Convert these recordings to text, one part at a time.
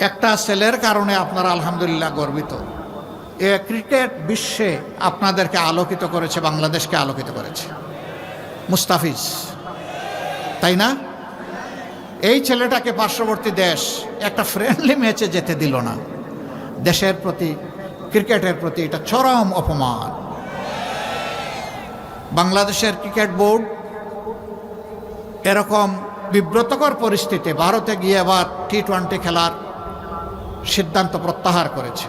একটা ছেলের কারণে আপনারা আলহামদুলিল্লাহ গর্বিত। এ ক্রিকেট বিশ্বে আপনাদেরকে আলোকিত করেছে, বাংলাদেশকে আলোকিত করেছে মুস্তাফিজ, তাই না? এই ছেলেটাকে পার্শ্ববর্তী দেশ একটা ফ্রেন্ডলি ম্যাচে যেতে দিল না। দেশের প্রতি, ক্রিকেটের প্রতি এটা চরম অপমান। বাংলাদেশের ক্রিকেট বোর্ড এরকম বিব্রতকর পরিস্থিতি ভারতে গিয়ে আবার টি-20 খেলার সিদ্ধান্ত প্রত্যাহার করেছে।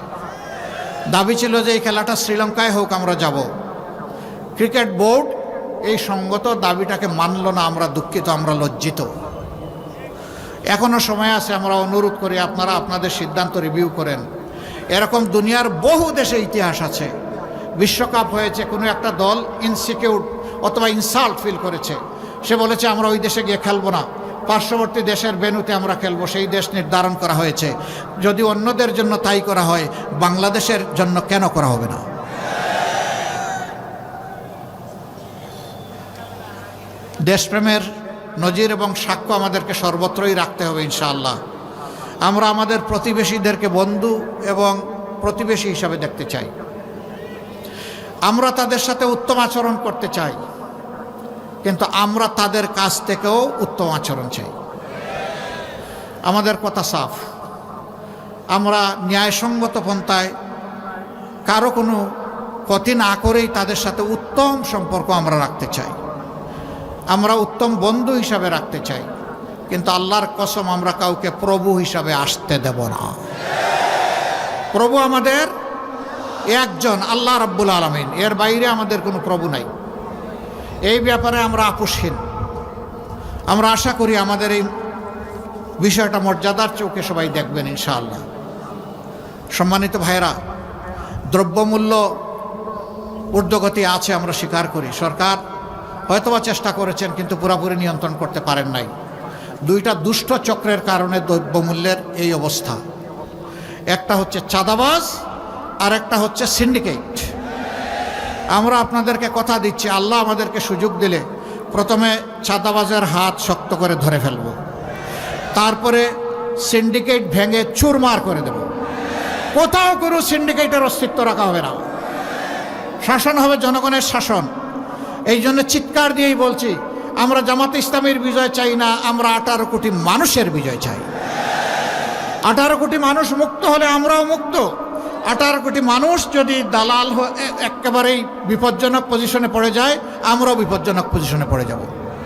দাবি ছিল যে এই খেলাটা শ্রীলঙ্কায় হোক, আমরা যাব। ক্রিকেট বোর্ড এই সঙ্গত দাবিটাকে মানল না। আমরা দুঃখিত, আমরা লজ্জিত। এখনো সময় আছে, আমরা অনুরোধ করি আপনারা আপনাদের সিদ্ধান্ত রিভিউ করেন। এরকম দুনিয়ার বহু দেশে ইতিহাস আছে, বিশ্বকাপ হয়েছে, কোনো একটা দল ইনসিকিউর অথবা ইনসাল্ট ফিল করেছে, সে বলেছে আমরা ওই দেশে গিয়ে খেলবো না, পার্শ্ববর্তী দেশের ভেন্যুতে আমরা খেলবো। সেই দেশ নির্ধারণ করা হয়েছে। যদি অন্যদের জন্য তাই করা হয়, বাংলাদেশের জন্য কেন করা হবে না? দেশপ্রেমের নজির এবং সাক্ষ্য আমাদেরকে সর্বত্রই রাখতে হবে ইনশাআল্লাহ। আমরা আমাদের প্রতিবেশীদেরকে বন্ধু এবং প্রতিবেশী হিসাবে দেখতে চাই। আমরা তাদের সাথে উত্তম আচরণ করতে চাই, কিন্তু আমরা তাদের কাছ থেকেও উত্তম আচরণ চাই। আমাদের কথা সাফ, আমরা ন্যায়সঙ্গত পন্থায় কারো কোনো ক্ষতি না করেই তাদের সাথে উত্তম সম্পর্ক আমরা রাখতে চাই, আমরা উত্তম বন্ধু হিসাবে রাখতে চাই। কিন্তু আল্লাহর কসম, আমরা কাউকে প্রভু হিসাবে আসতে দেব না। প্রভু আমাদের একজন, আল্লাহ রাব্বুল আলামিন, এর বাইরে আমাদের কোনো প্রভু নাই। এই ব্যাপারে আমরা আপোষহীন। আমরা আশা করি আমাদের এই বিষয়টা মর্যাদার চোখে সবাই দেখবেন ইনশাআল্লাহ। সম্মানিত ভাইয়েরা, দ্রব্যমূল্য ঊর্ধ্বগতি আছে, আমরা স্বীকার করি। সরকার হয়তোবা চেষ্টা করেছেন, কিন্তু পুরোপুরি নিয়ন্ত্রণ করতে পারেন নাই। দুইটা দুষ্ট চক্রের কারণে দ্রব্যমূল্যের এই অবস্থা। একটা হচ্ছে চাঁদাবাজ, আর একটা হচ্ছে সিন্ডিকেট। আমরা আপনাদেরকে কথা দিচ্ছি, আল্লাহ আমাদেরকে সুযোগ দিলে প্রথমে চাঁদাবাজের হাত শক্ত করে ধরে ফেলব, তারপরে সিন্ডিকেট ভেঙে চুরমার করে দেব। কোথাও কোনো সিন্ডিকেটের অস্তিত্ব রাখা হবে না। শাসন হবে জনগণের শাসন। এই জন্য চিৎকার দিয়েই বলছি, আমরা জামাতে ইসলামের বিজয় চাই না, আমরা 18 কোটি মানুষের বিজয় চাই। 18 কোটি মানুষ মুক্ত হলে আমরাও মুক্ত। 18 কোটি মানুষ যদি দালাল একেবারেই বিপজ্জনক পজিশনে পড়ে যায়, আমরাও বিপজ্জনক পজিশনে পড়ে যাব।